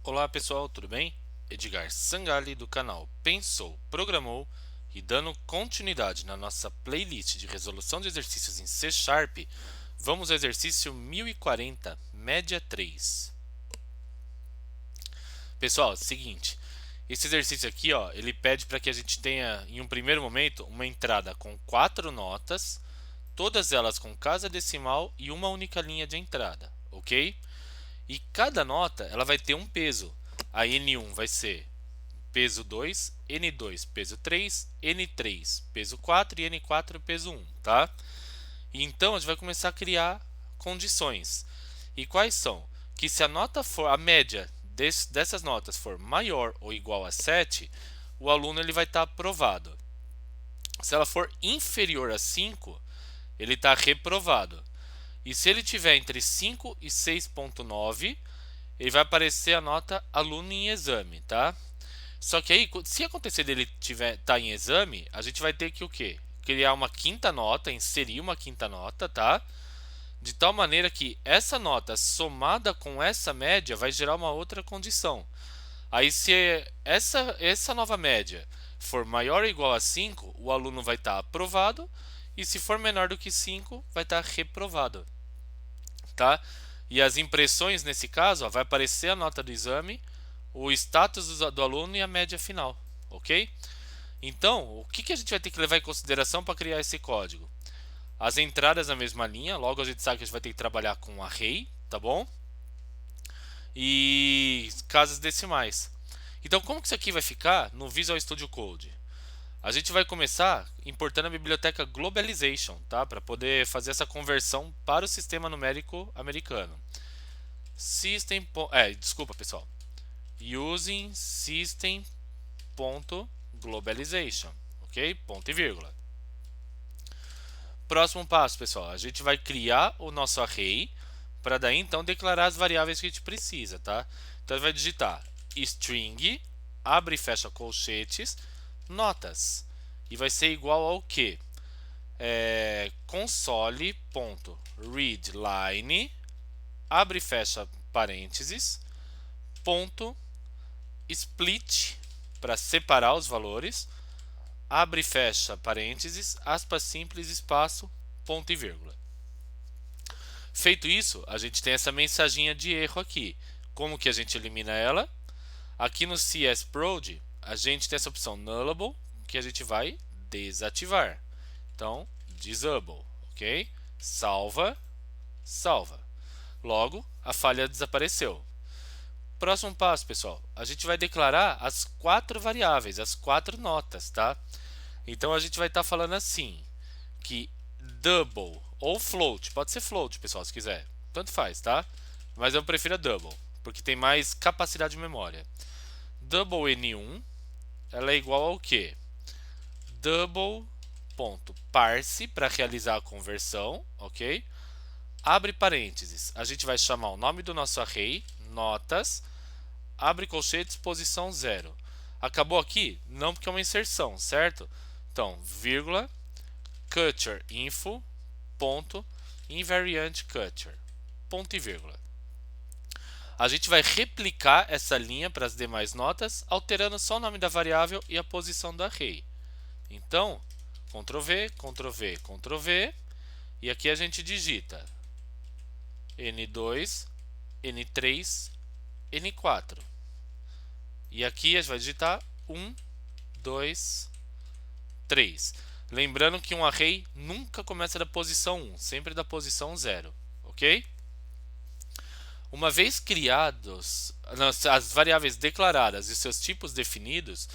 Olá pessoal, tudo bem? Edgar Sangali do canal Pensou, Programou e dando continuidade na nossa playlist de resolução de exercícios em C Sharp, vamos ao exercício 1040, média 3. Pessoal, seguinte, esse exercício aqui, ó, ele pede para que a gente tenha, em um primeiro momento, uma entrada com 4 notas, todas elas com casa decimal e uma única linha de entrada, ok? E cada nota ela vai ter um peso. A N1 vai ser peso 2, N2 peso 3, N3 peso 4 e N4 peso 1, tá? E então a gente vai começar a criar condições. E quais são? Que se a nota for a média dessas notas for maior ou igual a 7, o aluno ele vai estar aprovado. Se ela for inferior a 5, ele está reprovado. E se ele tiver entre 5 e 6,9, ele vai aparecer a nota aluno em exame, tá? Só que aí, se acontecer dele tá em exame, a gente vai ter que o quê? Criar uma quinta nota, inserir uma quinta nota, tá? De tal maneira que essa nota somada com essa média vai gerar uma outra condição. Aí se essa nova média for maior ou igual a 5, o aluno vai estar aprovado, e se for menor do que 5, vai estar reprovado, tá? E as impressões nesse caso, ó, vai aparecer a nota do exame, o status do aluno e a média final, ok? Então, o que a gente vai ter que levar em consideração para criar esse código? As entradas na mesma linha, logo a gente sabe que a gente vai ter que trabalhar com um array, tá bom? E casas decimais. Então, como que isso aqui vai ficar no Visual Studio Code? A gente vai começar importando a biblioteca Globalization, tá? Para poder fazer essa conversão para o sistema numérico americano. Desculpa, pessoal. Using system.globalization, ok? Ponto e vírgula. Próximo passo, pessoal, a gente vai criar o nosso array para daí então declarar as variáveis que a gente precisa, tá? Então vai digitar string, abre e fecha colchetes, notas, e vai ser igual ao que? Console.readline, abre e fecha parênteses, ponto split para separar os valores, abre e fecha parênteses, aspas simples, espaço, ponto e vírgula. Feito isso, a gente tem essa mensaginha de erro aqui. Como que a gente elimina ela? Aqui no csprod, a gente tem essa opção nullable, que a gente vai desativar. Então, disable, ok? Salva, salva. Logo, a falha desapareceu. Próximo passo, pessoal, a gente vai declarar as 4 variáveis, as 4 notas, tá? Então a gente vai estar falando assim, que double ou float, pode ser float, pessoal, se quiser, tanto faz, tá? Mas eu prefiro a double, porque tem mais capacidade de memória. Double N1, ela é igual ao que? Double.parse para realizar a conversão, ok? Abre parênteses, a gente vai chamar o nome do nosso array, notas, abre colchetes, posição 0. Acabou aqui? Não, porque é uma inserção, certo? Então, vírgula, culture info, ponto, invariant culture, ponto e vírgula. A gente vai replicar essa linha para as demais notas, alterando só o nome da variável e a posição do array. Então, Ctrl V, Ctrl V, Ctrl V, e aqui a gente digita N2, N3, N4. E aqui a gente vai digitar 1, 2, 3. Lembrando que um array nunca começa da posição 1, sempre da posição 0, ok? Uma vez criados as variáveis declaradas e seus tipos definidos,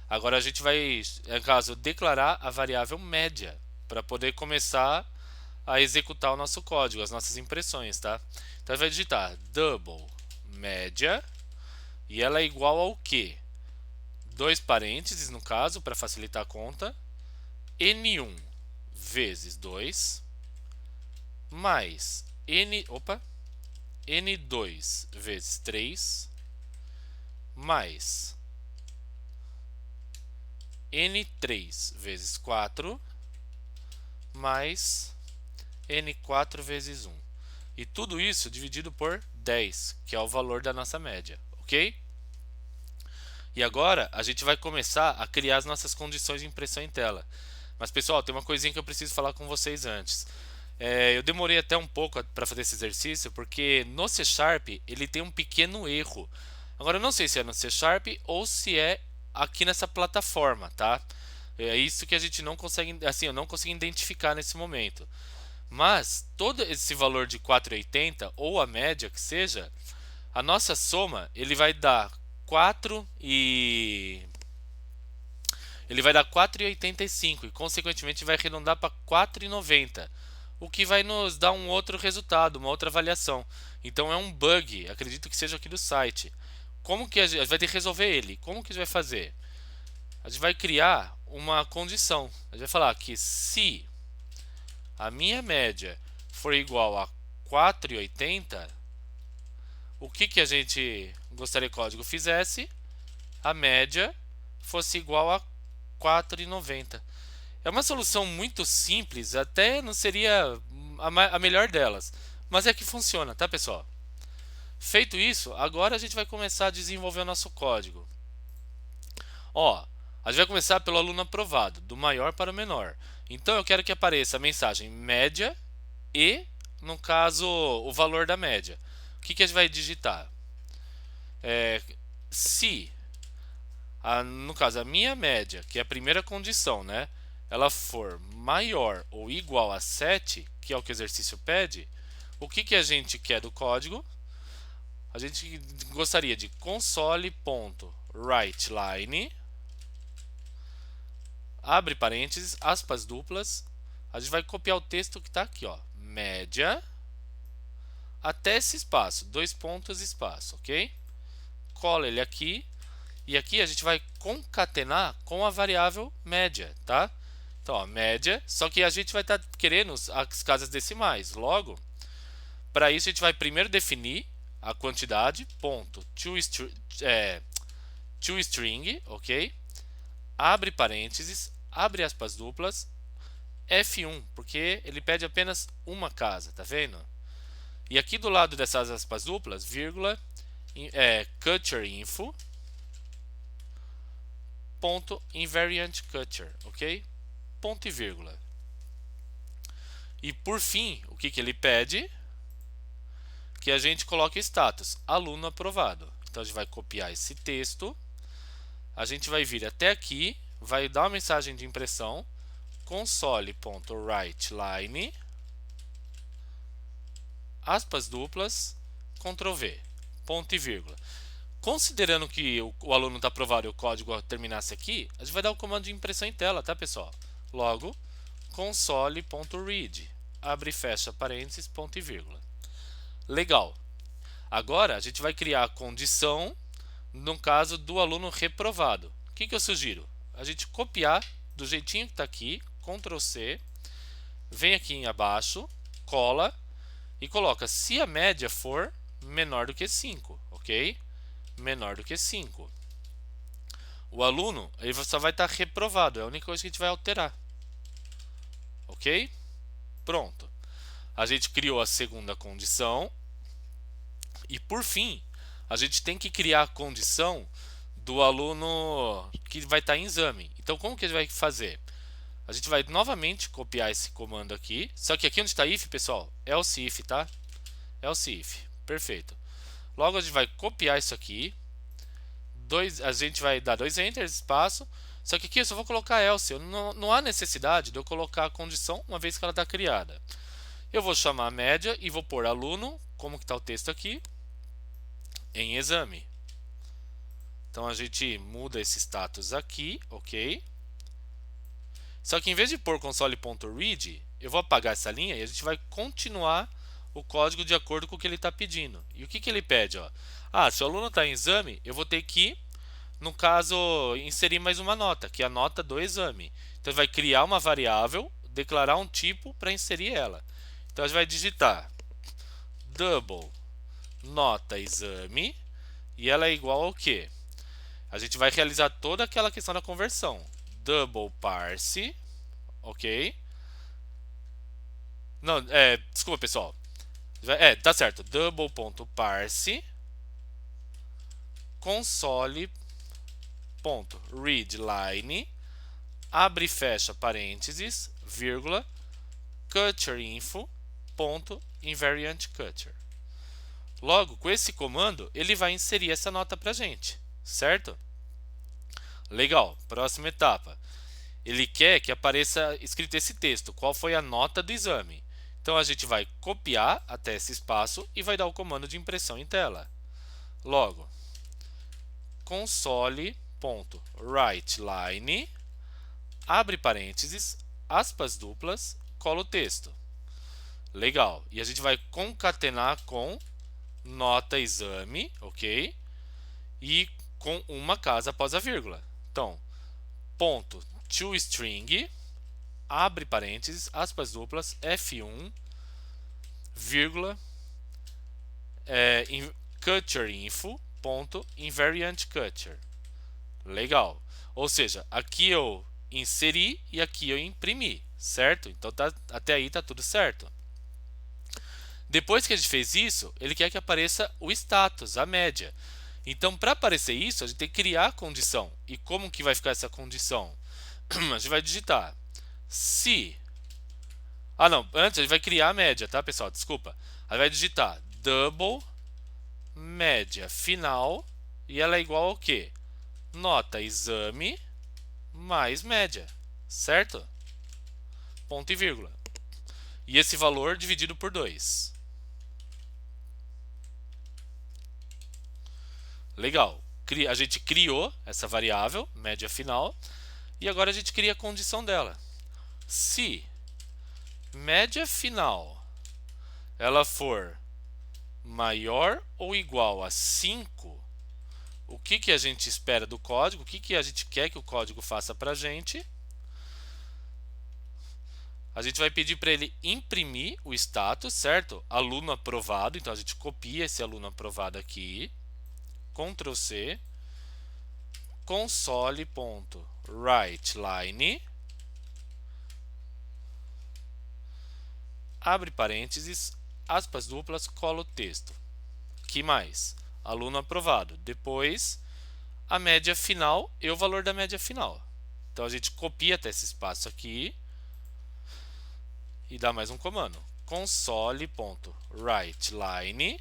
agora a gente vai, no caso, declarar a variável média para poder começar a executar o nosso código, as nossas impressões, tá? Então vai digitar double média e ela é igual ao que? Dois parênteses no caso, para facilitar a conta, N1 vezes 2 mais N2 vezes 3 mais N3 vezes 4 mais N4 vezes 1. E tudo isso dividido por 10, que é o valor da nossa média, ok? E agora a gente vai começar a criar as nossas condições de impressão em tela. Mas pessoal, tem uma coisinha que eu preciso falar com vocês antes. Eu demorei até um pouco para fazer esse exercício, porque no C Sharp ele tem um pequeno erro. Agora eu não sei se é no C Sharp ou se é aqui nessa plataforma, tá? É isso que a gente não consegue, assim, eu não consigo identificar nesse momento. Mas todo esse valor de 4,80 ou a média que seja, a nossa soma ele vai dar 4 e ele vai dar 4,85 e consequentemente vai arredondar para 4,90, o que vai nos dar um outro resultado, uma outra avaliação. Então é um bug, acredito que seja aqui do site. Como que a gente vai ter que resolver ele? Como que a gente vai fazer? A gente vai criar uma condição. A gente vai falar que se a minha média for igual a 4,80, o que a gente gostaria que o código fizesse? A média fosse igual a 4,90. É uma solução muito simples, até não seria a melhor delas, mas é que funciona, tá pessoal? Feito isso, agora a gente vai começar a desenvolver o nosso código. Ó, a gente vai começar pelo aluno aprovado, do maior para o menor. Então eu quero que apareça a mensagem média e, no caso, o valor da média. O que a gente vai digitar? Se no caso, a minha média, que é a primeira condição, né? Ela for maior ou igual a 7, que é o que o exercício pede, o que a gente quer do código? A gente gostaria de console.writeLine, abre parênteses, aspas duplas, a gente vai copiar o texto que está aqui, ó, média, até esse espaço, dois pontos, espaço, ok? Cola ele aqui, e aqui a gente vai concatenar com a variável média, tá? Então, ó, média, só que a gente vai estar querendo as casas decimais. Logo, para isso a gente vai primeiro definir a quantidade, ponto, toString, ok? Abre parênteses, abre aspas duplas, F1, porque ele pede apenas uma casa, tá vendo? E aqui do lado dessas aspas duplas, vírgula, culture.info, ponto invariant culture, ok? Ponto e vírgula. E por fim, o que ele pede? Que a gente coloque status, aluno aprovado. Então a gente vai copiar esse texto, a gente vai vir até aqui, vai dar uma mensagem de impressão, console.writeLine, aspas duplas, Ctrl V, ponto e vírgula. Considerando que o aluno está aprovado e o código terminasse aqui, a gente vai dar o comando de impressão em tela, tá pessoal? Logo, console.read, abre e fecha parênteses, ponto e vírgula. Legal. Agora a gente vai criar a condição no caso do aluno reprovado. O que eu sugiro? A gente copiar do jeitinho que está aqui, Ctrl C, vem aqui em abaixo, cola e coloca se a média for menor do que 5, ok? Menor do que 5. O aluno ele só vai estar reprovado, é a única coisa que a gente vai alterar. Ok? Pronto. A gente criou a segunda condição. E por fim, a gente tem que criar a condição do aluno que vai estar em exame. Então como que a gente vai fazer? A gente vai novamente copiar esse comando aqui. Só que aqui onde está if, pessoal, é o if, tá? É o if. Perfeito. Logo a gente vai copiar isso aqui. A gente vai dar 2 enters, espaço. Só que aqui eu só vou colocar else. Não há necessidade de eu colocar a condição uma vez que ela está criada. Eu vou chamar a média e vou pôr aluno, como que está o texto aqui, em exame. Então a gente muda esse status aqui, ok? Só que em vez de pôr console.read, eu vou apagar essa linha e a gente vai continuar o código de acordo com o que ele está pedindo. E o que ele pede? Ó? Se o aluno está em exame, eu vou ter que, no caso, inserir mais uma nota, que é a nota do exame. Então ele vai criar uma variável, declarar um tipo para inserir ela. Então a gente vai digitar double nota exame e ela é igual ao quê? A gente vai realizar toda aquela questão da conversão. Double parse, ok? Não, desculpa pessoal. Tá certo. Double.parse console.readline, abre e fecha parênteses, vírgula, catcherinfo.invariantCatcher. Logo, com esse comando, ele vai inserir essa nota para a gente, certo? Legal, próxima etapa. Ele quer que apareça escrito esse texto, qual foi a nota do exame. Então a gente vai copiar até esse espaço e vai dar o comando de impressão em tela. Logo, console.writeLine, abre parênteses, aspas duplas, cola o texto. Legal, e a gente vai concatenar com nota exame, ok? E com uma casa após a vírgula. Então, ponto toString, abre parênteses, aspas duplas, F1, vírgula, catcherinfo.invariantCatcher. Legal. Ou seja, aqui eu inseri e aqui eu imprimi, certo? Então até aí tá tudo certo. Depois que a gente fez isso, ele quer que apareça o status, a média. Então, para aparecer isso, a gente tem que criar a condição. E como que vai ficar essa condição? A gente vai digitar se... Ah, não. Antes, a gente vai criar a média, tá, pessoal? Desculpa. Aí vai digitar double média final. E ela é igual ao quê? Nota exame mais média. Certo? Ponto e vírgula. E esse valor dividido por 2. Legal. A gente criou essa variável, média final, e agora a gente cria a condição dela. Se média final ela for maior ou igual a 5, o que a gente espera do código? O que a gente quer que o código faça para a gente? A gente vai pedir para ele imprimir o status, certo? Aluno aprovado, então a gente copia esse aluno aprovado aqui. Ctrl C, console.writeLine, abre parênteses, aspas duplas, cola o texto. Que mais? Aluno aprovado. Depois, a média final e o valor da média final. Então a gente copia até esse espaço aqui e dá mais um comando. console.writeLine,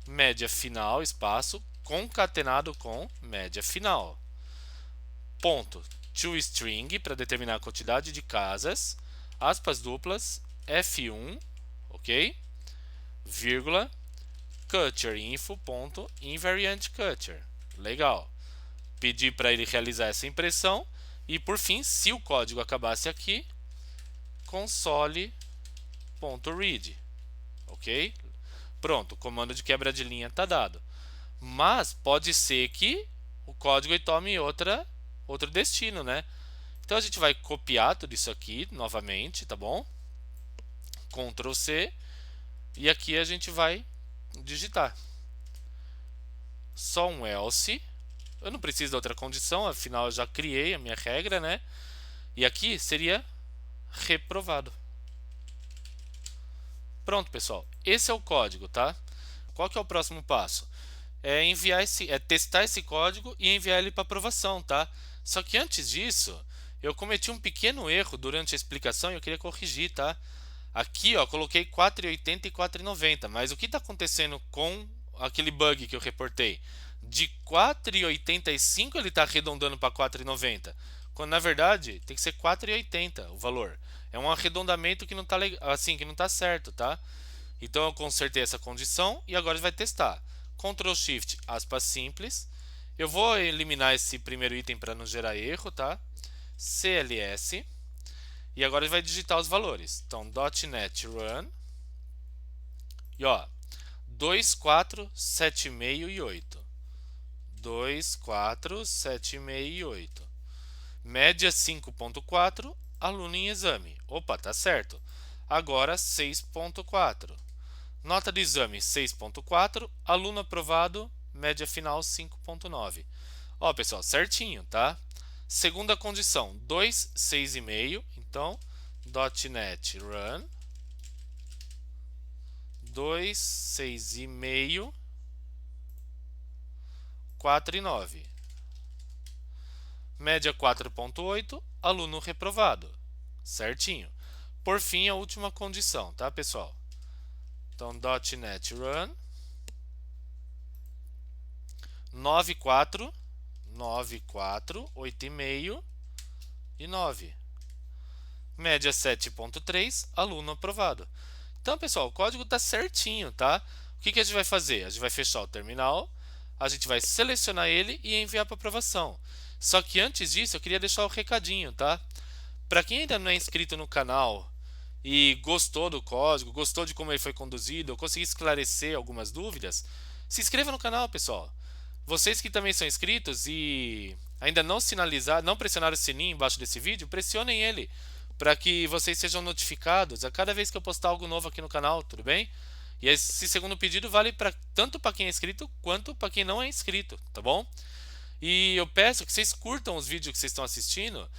média final, espaço, concatenado com média final. Ponto toString, para determinar a quantidade de casas, aspas duplas, F1, ok? Vírgula, catcherinfo.invariantCatcher. Legal. Pedir para ele realizar essa impressão. E por fim, se o código acabasse aqui, console.read, ok? Pronto, o comando de quebra de linha está dado. Mas pode ser que o código tome outro destino, né? Então a gente vai copiar tudo isso aqui novamente, tá bom? Ctrl C, e aqui a gente vai digitar só um else. Eu não preciso da outra condição, afinal eu já criei a minha regra, né? E aqui seria reprovado. Pronto, pessoal. Esse é o código, tá? Qual que é o próximo passo? É testar esse código e enviar ele para aprovação, tá? Só que antes disso, eu cometi um pequeno erro durante a explicação e eu queria corrigir, tá? Aqui, ó, coloquei 4,80 e 4,90, mas o que está acontecendo com aquele bug que eu reportei? De 4,85 ele está arredondando para 4,90, quando na verdade tem que ser 4,80 o valor. É um arredondamento que não está assim, que não está certo, tá? Então eu consertei essa condição e agora a gente vai testar. Ctrl Shift, aspas simples. Eu vou eliminar esse primeiro item para não gerar erro, tá? CLS. E agora a gente vai digitar os valores. Então, .NET Run. E ó, 2, 4, 7,5 e 8. 2, 4, 7,5 e 8. Média 5,4, aluno em exame. Opa, tá certo. Agora 6,4. Nota do exame 6,4, aluno aprovado, média final 5,9. Ó, pessoal, certinho, tá? Segunda condição, 2, 6,5. Então, .NET Run 2, 6,5 4 e 9. Média 4,8, aluno reprovado. Certinho. Por fim, a última condição, tá, pessoal? Então, .NET Run 94, 94, 8,5 e 9. Média 7,3, aluno aprovado. Então, pessoal, o código está certinho, tá? O que a gente vai fazer? A gente vai fechar o terminal, a gente vai selecionar ele e enviar para aprovação. Só que antes disso, eu queria deixar o recadinho, tá? Para quem ainda não é inscrito no canal e gostou do código, gostou de como ele foi conduzido, eu consegui esclarecer algumas dúvidas, se inscreva no canal, pessoal. Vocês que também são inscritos e ainda não sinalizaram, não pressionaram o sininho embaixo desse vídeo, pressionem ele para que vocês sejam notificados a cada vez que eu postar algo novo aqui no canal, tudo bem? E esse segundo pedido vale tanto para quem é inscrito quanto para quem não é inscrito, tá bom? E eu peço que vocês curtam os vídeos que vocês estão assistindo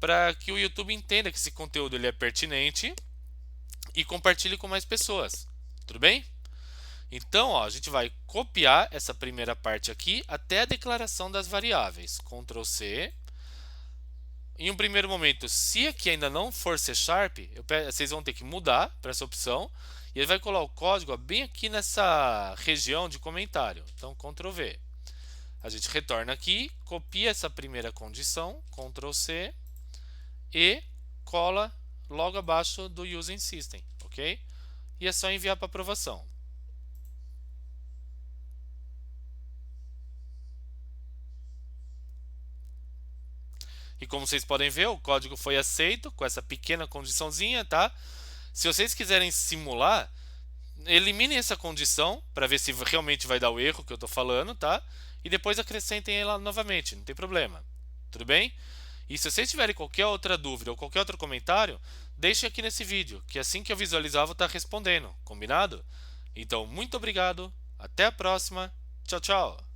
para que o YouTube entenda que esse conteúdo ele é pertinente e compartilhe com mais pessoas, tudo bem? Então, ó, a gente vai copiar essa primeira parte aqui até a declaração das variáveis. Ctrl C. Em um primeiro momento, se aqui ainda não for C#, vocês vão ter que mudar para essa opção. E ele vai colar o código bem aqui nessa região de comentário. Então, Ctrl V. A gente retorna aqui, copia essa primeira condição, Ctrl C, e cola logo abaixo do Using System, ok? E é só enviar para aprovação. E como vocês podem ver, o código foi aceito com essa pequena condiçãozinha, tá? Se vocês quiserem simular, eliminem essa condição para ver se realmente vai dar o erro que eu estou falando, tá? E depois acrescentem ela novamente, não tem problema. Tudo bem? E se vocês tiverem qualquer outra dúvida ou qualquer outro comentário, deixem aqui nesse vídeo, que assim que eu visualizar eu vou estar respondendo, combinado? Então, muito obrigado, até a próxima, tchau, tchau!